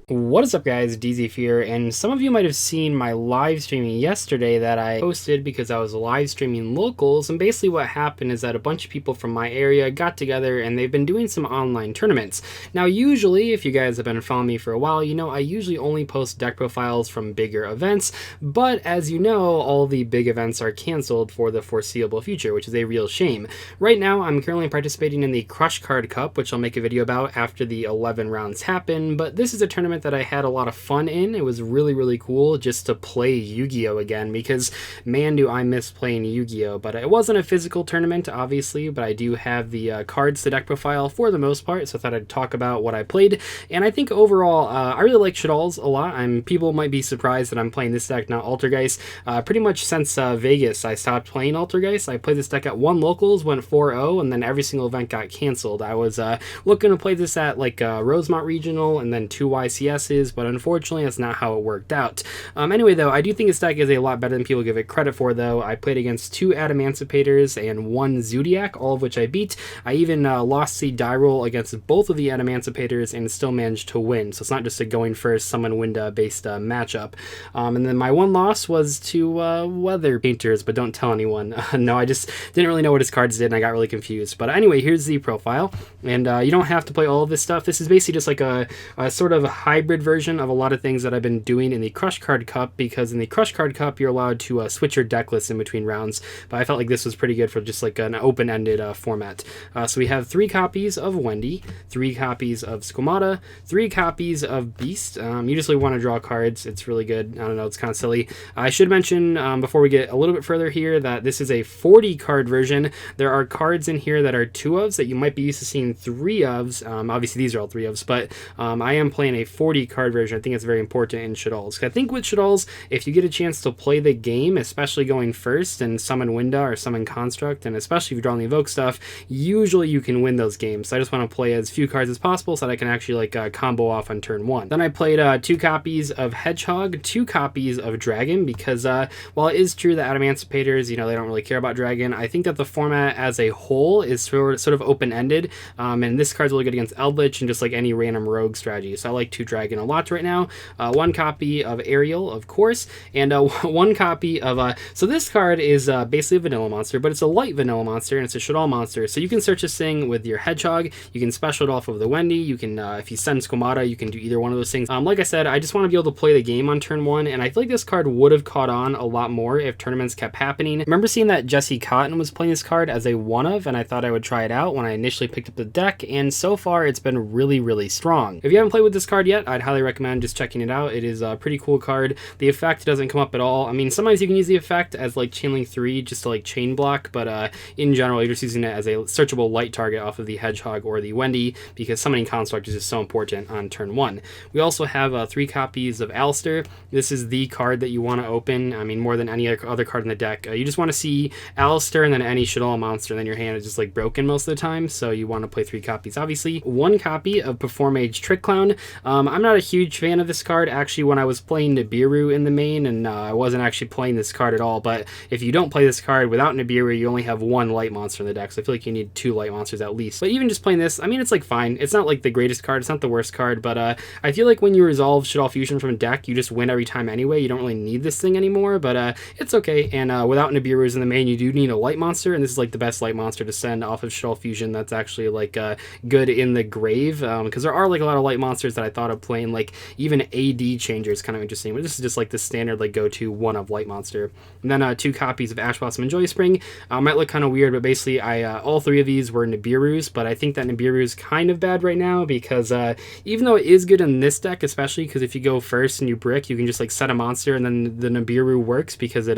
What is up, guys? Dzeeff here, and some of you might have seen my live streaming yesterday that I posted because I was live streaming locals, and basically what happened is that a bunch of people from my area got together and they've been doing some online tournaments. Now usually, if you guys have been following me for a while, you know I usually only post deck profiles from bigger events, but as you know, all the big events are canceled for the foreseeable future, which is a real shame. Right now, I'm currently participating in the Crush Card Cup, which I'll make a video about after the 11 rounds happen, but this is a tournament that I had a lot of fun in. It was really cool just to play Yu-Gi-Oh again, because man do I miss playing Yu-Gi-Oh. But it wasn't a physical tournament obviously, but I do have the cards to deck profile for the most part, so I thought I'd talk about what I played. And I think overall I really like Shaddolls a lot. People might be surprised that I'm playing this deck, not Altergeist. Pretty much since Vegas I stopped playing Altergeist. I played this deck at one locals, went 4-0, and then every single event got canceled. I was looking to play this at like Rosemont Regional and then 2 YCSs, but unfortunately that's not how it worked out. Anyway though, I do think this deck is a lot better than people give it credit for though. I played against 2 Adamancipators and 1 Zodiac, all of which I beat. I even lost the die roll against both of the Adamancipators and still managed to win, so it's not just a going first summon Winda based matchup. And then my one loss was to Weather Painters, but don't tell anyone. No, I just didn't really know what his cards did and I got really confused. But anyway, here's the profile, and you don't have to play all of this stuff. This is basically just like a sort of a hybrid version of a lot of things that I've been doing in the Crush Card Cup, because in the Crush Card Cup you're allowed to switch your deck list in between rounds, but I felt like this was pretty good for just like an open-ended format. So we have 3 copies of Wendy, 3 copies of Squamata, 3 copies of Beast. You just really want to draw cards. It's really good. I don't know, it's kind of silly. I should mention before we get a little bit further here that this is a 40 card version. There are cards in here that are 2 ofs that you might be used to seeing 3 ofs. Obviously these are all 3 ofs, but I am playing a 40 card version. I think it's very important in Shaddolls. I think with Shaddolls, if you get a chance to play the game, especially going first and summon Winda or summon Construct, and especially if you're drawing the Invoke stuff, usually you can win those games. So I just want to play as few cards as possible so that I can actually like combo off on turn 1. Then I played 2 copies of Hedgehog, 2 copies of Dragon, because while it is true that Adamancipators, you know, they don't really care about Dragon, I think that the format as a whole is sort of open-ended, and this card's really good against Eldritch and just like any random rogue strategy. So I like 2 Dragon a lot right now. 1 copy of Ariel, of course, and 1 copy of so this card is basically a vanilla monster, but it's a light vanilla monster and it's a Shaddolls monster, so you can search this thing with your Hedgehog, you can special it off of the Wendy, you can if you send Squamata, you can do either one of those things. Like I said, I just want to be able to play the game on turn 1, and I feel like this card would have caught on a lot more if tournaments kept happening. I remember seeing that Jesse Cotton was playing this card as a one of, and I thought I would try it out when I initially picked up the deck, and so far it's been really strong. If you haven't played with this card yet, I'd highly recommend just checking it out. It is a pretty cool card. The effect doesn't come up at all. I mean, sometimes you can use the effect as like Chainlink 3 just to like chain block, but in general you're just using it as a searchable light target off of the Hedgehog or the Wendy, because summoning Construct is just so important on turn 1. We also have 3 copies of Alistair. This is the card that you want to open. I mean, more than any other card in the deck. You just want to see Alistair and then any Shaddolls monster, and then your hand is just like broken most of the time, so you want to play 3 copies obviously. 1 copy of Perform Age Trick Clown. I'm not a huge fan of this card actually when I was playing Nibiru in the main, and I wasn't actually playing this card at all, but if you don't play this card without Nibiru, you only have 1 light monster in the deck, so I feel like you need 2 light monsters at least. But even just playing this, I mean, it's like fine. It's not like the greatest card, it's not the worst card, but I feel like when you resolve Shaddolls Fusion from a deck, you just win every time anyway. You don't really need this thing anymore, but it's okay. And without Nibiru's in the main, you do need a light monster, and this is like the best light monster to send off of Shaddolls Fusion that's actually like good in the grave, because there are like a lot of light monsters that I thought of playing, like even AD Changer is kind of interesting, but this is just like the standard like go-to one of light monster. And then 2 copies of Ash Blossom and Joy Spring. Might look kind of weird, but basically all 3 of these were Nibiru's, but I think that Nibiru is kind of bad right now, because even though it is good in this deck, especially because if you go first and you brick, you can just like set a monster, and then the Nibiru works because it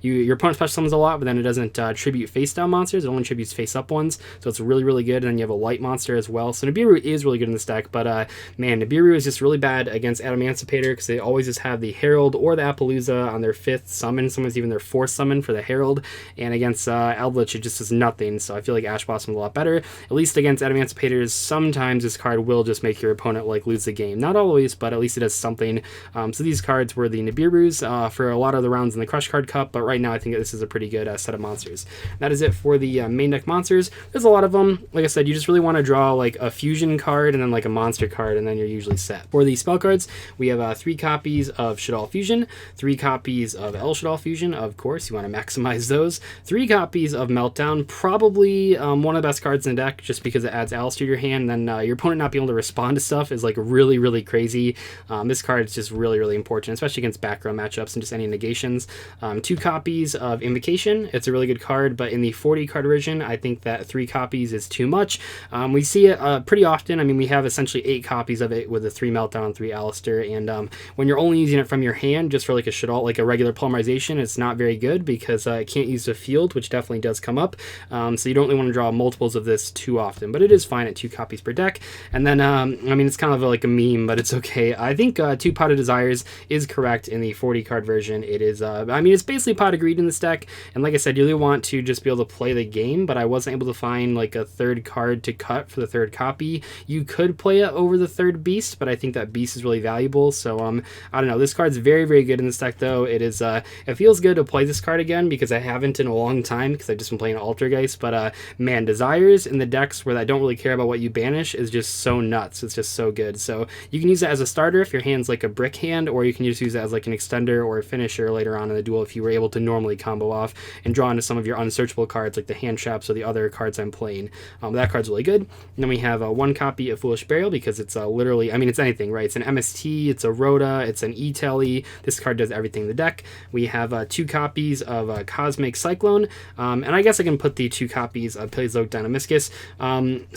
your opponent special summons a lot, but then it doesn't tribute face down monsters, it only tributes face up ones, so it's really good. And then you have a light monster as well, so Nibiru is really good in this deck, but man, Nibiru is just really bad against Adamancipator because they always just have the Herald or the Appaloosa on their 5th summon, sometimes even their 4th summon for the Herald, and against Eldritch it just does nothing. So I feel like Ash Blossom is a lot better, at least against Adamancipators. Sometimes this card will just make your opponent like lose the game, not always, but at least it does something. So these cards were the Nibiru's for a lot of the rounds in the Crush Card Cup, but right now I think this is a pretty good set of monsters. That is it for the main deck monsters. There's a lot of them. Like I said, you just really want to draw like a fusion card and then like a monster card, and then you're usually set. set. For the spell cards, we have 3 copies of Shaddolls Fusion, 3 copies of Shaddolls Fusion, of course, you want to maximize those, 3 copies of Meltdown, probably one of the best cards in the deck just because it adds Alice to your hand, then your opponent not being able to respond to stuff is like really, really crazy. This card is just really, really important, especially against back row matchups and just any negations. 2 copies of Invocation, it's a really good card, but in the 40 card version, I think that 3 copies is too much. We see it pretty often. I mean, we have essentially 8 copies of it with a 3 Meltdown, 3 Alistair, and when you're only using it from your hand, just for like a Shaddolls, like a regular polymerization, it's not very good because it can't use the field, which definitely does come up. So you don't really want to draw multiples of this too often, but it is fine at 2 copies per deck. And then, I mean, it's kind of like a meme, but it's okay. I think 2 Pot of Desires is correct in the 40 card version. It is, I mean, it's basically Pot of Greed in this deck, and like I said, you really want to just be able to play the game, but I wasn't able to find like a 3rd card to cut for the 3rd copy. You could play it over the 3rd Beast, but I think that Beast is really valuable, so I don't know. This card's very, very good in this deck, though. It is, it feels good to play this card again because I haven't in a long time because I've just been playing Altergeist, but man, Desires in the decks where I don't really care about what you banish is just so nuts. It's just so good. So you can use it as a starter if your hand's like a brick hand, or you can just use it as like an extender or a finisher later on in the duel if you were able to normally combo off and draw into some of your unsearchable cards like the hand traps or the other cards I'm playing. That card's really good. And then we have 1 copy of Foolish Burial because it's literally, I mean, it's anything, right? It's an MST, it's a Rhoda, it's an E-Telly. This card does everything in the deck. We have 2 copies of Cosmic Cyclone, and I guess I can put the 2 copies of Paleozoic Dynamiscus.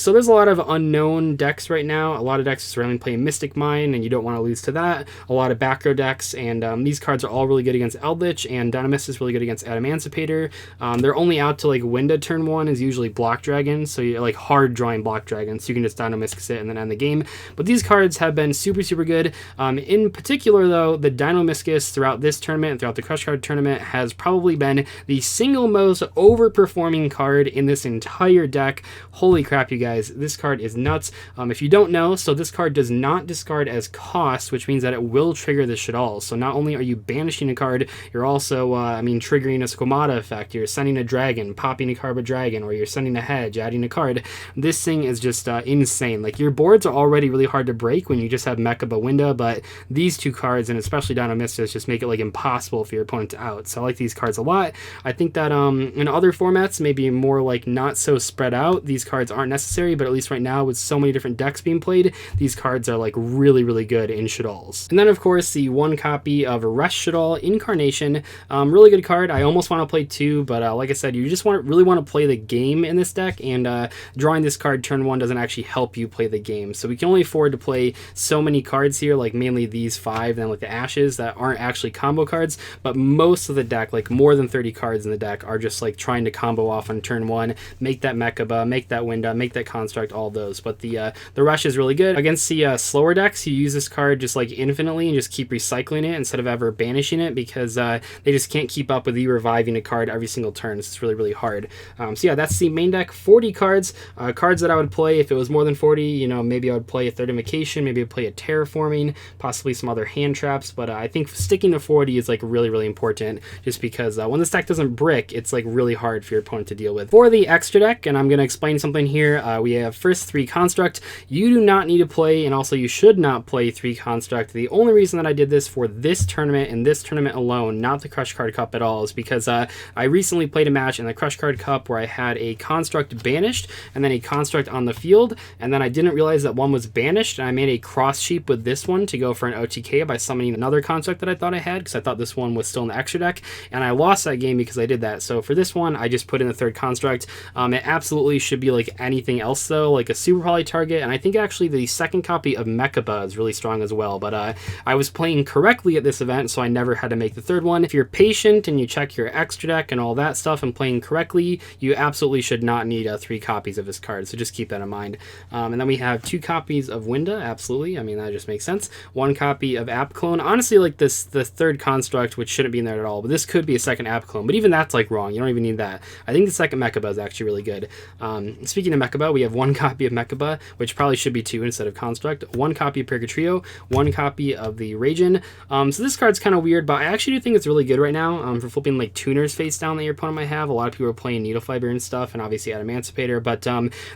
So there's a lot of unknown decks right now. A lot of decks are only playing Mystic Mine, and you don't want to lose to that. A lot of back row decks, and these cards are all really good against Eldritch, and Dynamis is really good against Adamancipator. They're only out to like Winda turn 1 is usually Block Dragon, so you're like hard drawing Block Dragon, so you can just Dynamiscus it and then end the game. But these cards have been super, super good. In particular, though, the Dynamiscus throughout this tournament and throughout the Crush Card tournament has probably been the single most overperforming card in this entire deck. Holy crap, you guys, this card is nuts. If you don't know, so this card does not discard as cost, which means that it will trigger the Shaddolls. So not only are you banishing a card, you're also, I mean, triggering a Squamata effect. You're sending a dragon, popping a card of dragon, or you're sending a hedge, adding a card. This thing is just insane. Like, your boards are already really hard to break when you just have Mecha Bawinda, but these 2 cards, and especially Dynamiscus, just make it like impossible for your opponent to out. So I like these cards a lot. I think that in other formats, maybe more like not so spread out, these cards aren't necessary, but at least right now with so many different decks being played, these cards are like really, really good in Shaddolls. And then of course the 1 copy of Rush Shaddolls Incarnation, really good card. I almost want to play 2, but like I said, you just really want to play the game in this deck, and drawing this card turn 1 doesn't actually help you play the game. So we can only afford to play so many cards here, like mainly these 5, and then like the Ashes that aren't actually combo cards, but most of the deck, like more than 30 cards in the deck, are just like trying to combo off on turn 1, make that Mechaba, make that Winda, make that Construct, all those. But the Rush is really good. Against the slower decks, you use this card just like infinitely and just keep recycling it instead of ever banishing it because they just can't keep up with you reviving a card every single turn. It's really, really hard. So yeah, that's the main deck. 40 cards. Cards that I would play if it was more than 40, you know, maybe I would play a 3rd Invocation, maybe I'd play a Terraforming, possibly some other hand traps, but I think sticking to 40 is like really, really important just because when this deck doesn't brick, it's like really hard for your opponent to deal with. For the extra deck, and I'm going to explain something here, we have first 3 Construct. You do not need to play, and also you should not play 3 Construct. The only reason that I did this for this tournament and this tournament alone, not the Crush Card Cup at all, is because I recently played a match in the Crush Card Cup where I had a Construct banished and then a Construct on the field, and then I didn't realize that one was banished, and I made a cross sheep with this one to go for an OTK by summoning another Construct that I thought I had because I thought this one was still in the extra deck, and I lost that game because I did that. So for this one, I just put in the 3rd Construct. It absolutely should be like anything else though, like a super poly target, and I think actually the 2nd copy of Mechaba is really strong as well, but I was playing correctly at this event, so I never had to make the 3rd one. If you're patient and you check your extra deck and all that stuff and playing correctly, you absolutely should not need 3 copies of this card, so just keep that in mind. And then we have 2 copies of Winda, absolutely, I mean that just makes sense. 1 copy of App Clone. Honestly, like the 3rd Construct, which shouldn't be in there at all, but this could be a 2nd App Clone, but even that's like wrong, you don't even need that. I think the 2nd Mechaba is actually really good. Speaking of Mechaba, we have 1 copy of Mechaba, which probably should be 2 instead of Construct, 1 copy of Purgatrio, 1 copy of the Ragin. So this card's kind of weird, but I actually do think it's really good right now for flipping like tuners face down that your opponent might have. A lot of people are playing Needle Fiber and stuff, and obviously Adamancipator, but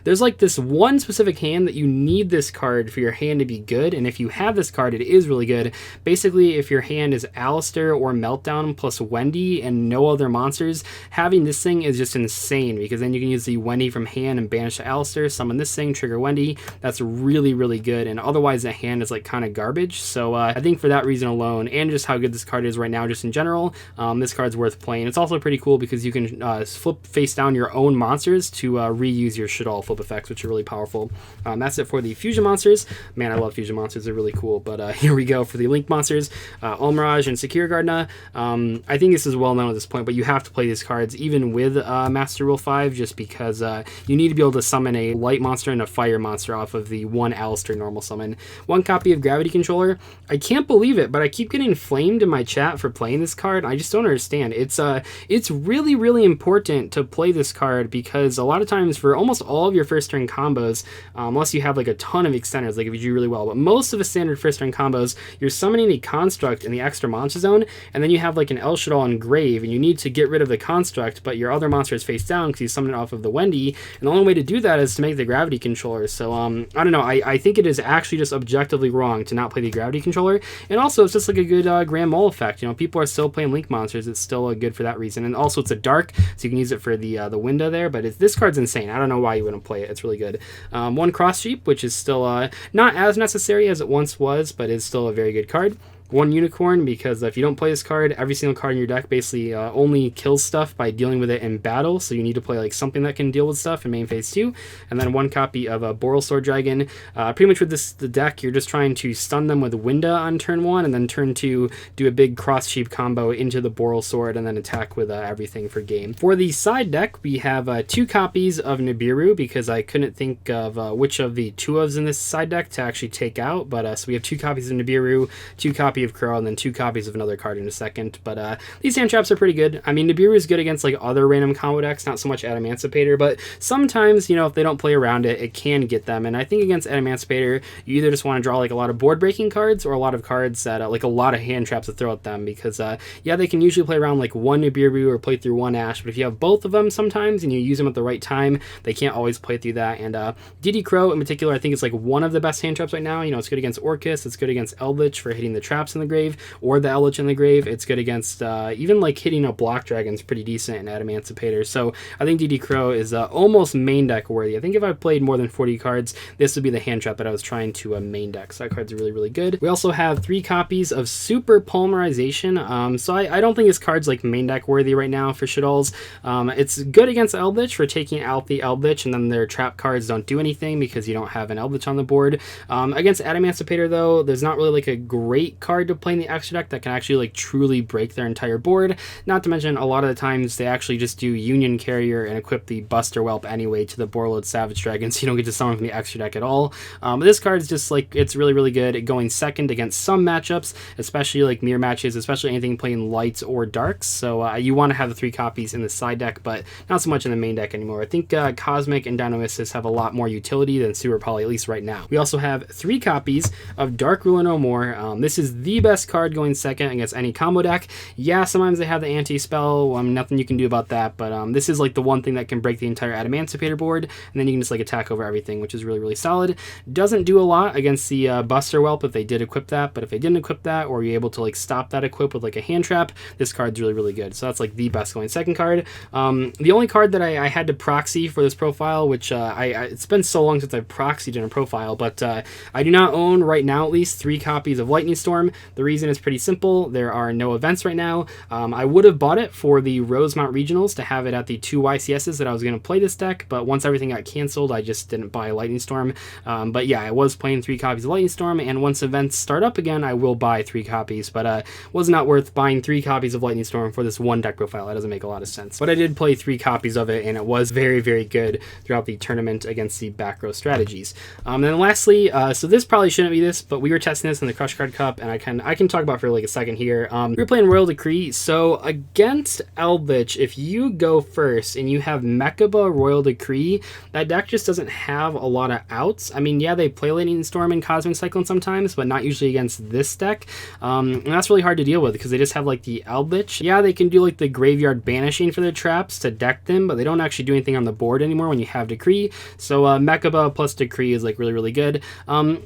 there's like this one specific hand that you need this card for your hand to to be good, and if you have this card, it is really good. Basically, if your hand is Alistair or Meltdown plus Wendy and no other monsters, having this thing is just insane, because then you can use the Wendy from hand and banish Alistair, summon this thing, trigger Wendy. That's really, really good, and otherwise the hand is like kind of garbage. So I think for that reason alone, and just how good this card is right now just in general, this card's worth playing. It's also pretty cool because you can flip face down your own monsters to reuse your Shaddolls flip effects, which are really powerful. That's it for the fusion monsters. Man, I love fusion monsters. They're really cool. But here we go for the link monsters. Almirage and Secure Gardna. I think this is well known at this point, but you have to play these cards even with Master Rule 5, just because you need to be able to summon a light monster and a fire monster off of the one Alistair normal summon. One copy of Gravity Controller. I can't believe it, but I keep getting flamed in my chat for playing this card. I just don't understand. It's really, really important to play this card, because a lot of times for almost all of your first turn combos, unless you have like a ton of extenders, like if you do really well, but most of the standard first turn combos, you're summoning a construct in the extra monster zone, and then you have like an El Shaddol on grave, and you need to get rid of the construct, but your other monster is face down because you summoned it off of the Wendy, and the only way to do that is to make the Gravity Controller. So I don't know, I think it is actually just objectively wrong to not play the Gravity Controller, and also it's just like a good Grand Mole effect. You know, people are still playing Link monsters, it's still good for that reason, and also it's a dark, so you can use it for the window there, but this card's insane. I don't know why you wouldn't play it. It's really good. One Cross Sheep, which is still not as necessary as it once was, but is still a very good card. One Unicorn, because if you don't play this card, every single card in your deck basically only kills stuff by dealing with it in battle, so you need to play like something that can deal with stuff in main phase 2. And then one copy of a Boral Sword Dragon. Pretty much with the deck, you're just trying to stun them with Winda on turn 1, and then turn 2 do a big Cross Sheep combo into the Boral Sword, and then attack with everything for game. For the side deck, we have 2 copies of Nibiru, because I couldn't think of which of the 2 ofs in this side deck to actually take out, but so we have 2 copies of Nibiru, 2 copies of Crow, and then 2 copies of another card in a second. But these hand traps are pretty good. I mean, Nibiru is good against like other random combo decks, not so much Emancipator, but sometimes, you know, if they don't play around it, it can get them. And I think against Emancipator, you either just want to draw like a lot of board breaking cards, or a lot of cards that like a lot of hand traps to throw at them, because yeah, they can usually play around like one Nibiru or play through one Ash, but if you have both of them sometimes and you use them at the right time, they can't always play through that. And DD Crow in particular, I think it's like one of the best hand traps right now. You know, it's good against Orcus, it's good against Eldritch for hitting the traps in the grave, or the Eldritch in the grave. It's good against even like hitting a Block Dragon's pretty decent in Emancipator. So I think DD Crow is almost main deck worthy. I think if I played more than 40 cards, this would be the hand trap that I was trying to main deck. So that card's really, really good. We also have 3 copies of Super Polymerization. So I don't think this card's like main deck worthy right now for Shaddolls. It's good against Eldritch for taking out the Eldritch, and then their trap cards don't do anything because you don't have an Eldritch on the board. Against Emancipator though, there's not really like a great card to play in the extra deck that can actually like truly break their entire board. Not to mention, a lot of the times they actually just do Union Carrier and equip the Buster Whelp anyway to the Borreload Savage Dragon, so you don't get to summon from the extra deck at all. But this card is just like, it's really, really good, going second against some matchups, especially like mirror matches, especially anything playing lights or darks. So you want to have the 3 copies in the side deck, but not so much in the main deck anymore. I think Cosmic and Dynamistus have a lot more utility than Super Poly, at least right now. We also have 3 copies of Dark Ruler No More. This is the best card going second against any combo deck. Yeah, sometimes they have the anti-spell, nothing you can do about that, but this is like the one thing that can break the entire Emancipator board, and then you can just like attack over everything, which is really, really solid. Doesn't do a lot against the Buster Whelp if they did equip that, but if they didn't equip that, or you're able to like stop that equip with like a hand trap, this card's really, really good. So that's like the best going second card. The only card that I had to proxy for this profile, which it's been so long since I've proxied in a profile, but I do not own right now at least 3 copies of Lightning Storm. The reason is pretty simple. There are no events right now. I would have bought it for the Rosemount Regionals to have it at the 2 YCSs that I was going to play this deck, but once everything got canceled, I just didn't buy Lightning Storm. But yeah, I was playing 3 copies of Lightning Storm, and once events start up again, I will buy 3 copies, but was not worth buying 3 copies of Lightning Storm for this one deck profile. That doesn't make a lot of sense. But I did play 3 copies of it, and it was very, very good throughout the tournament against the back row strategies. And then lastly, so this probably shouldn't be this, but we were testing this in the Crush Card Cup, and I I can talk about for like a second here. We're playing Royal Decree, so against Eldritch, if you go first and you have Mechaba Royal Decree, that deck just doesn't have a lot of outs. I mean, yeah, they play Lightning Storm and Cosmic Cyclone sometimes, but not usually against this deck. And that's really hard to deal with because they just have like the Eldritch. Yeah, they can do like the Graveyard Banishing for their traps to deck them, but they don't actually do anything on the board anymore when you have Decree. So Mechaba plus Decree is like really good.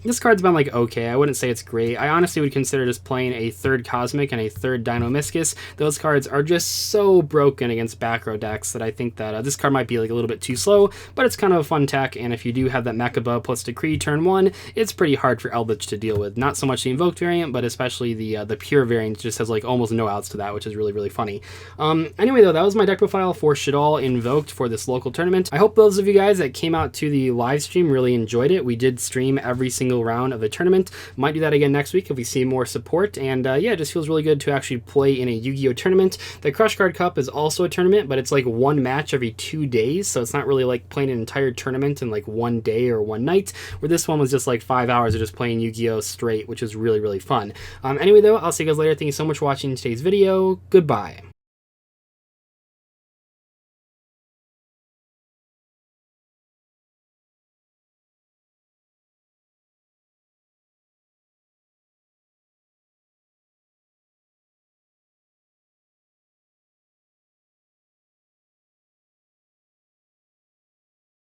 This card's been like okay. I wouldn't say it's great. I honestly would consider just playing a third Cosmic and a third Dino-Miscus. Those cards are just so broken against back row decks that I think that this card might be like a little bit too slow, but it's kind of a fun tech, and if you do have that Mechaba plus Decree turn 1, it's pretty hard for Eldritch to deal with. Not so much the Invoked variant, but especially the pure variant just has like almost no outs to that, which is really funny. Anyway though, that was my deck profile for Shaddolls Invoked for this local tournament. I hope those of you guys that came out to the live stream really enjoyed it. We did stream every single round of the tournament. Might do that again next week if we see more support, and yeah, it just feels really good to actually play in a Yu-Gi-Oh tournament. The Crush Card Cup is also a tournament, but it's like one match every 2 days, so it's not really like playing an entire tournament in like one day or one night, where this one was just like 5 hours of just playing Yu-Gi-Oh straight, which was really fun. Anyway though, I'll see you guys later. Thank you so much for watching today's video. Goodbye.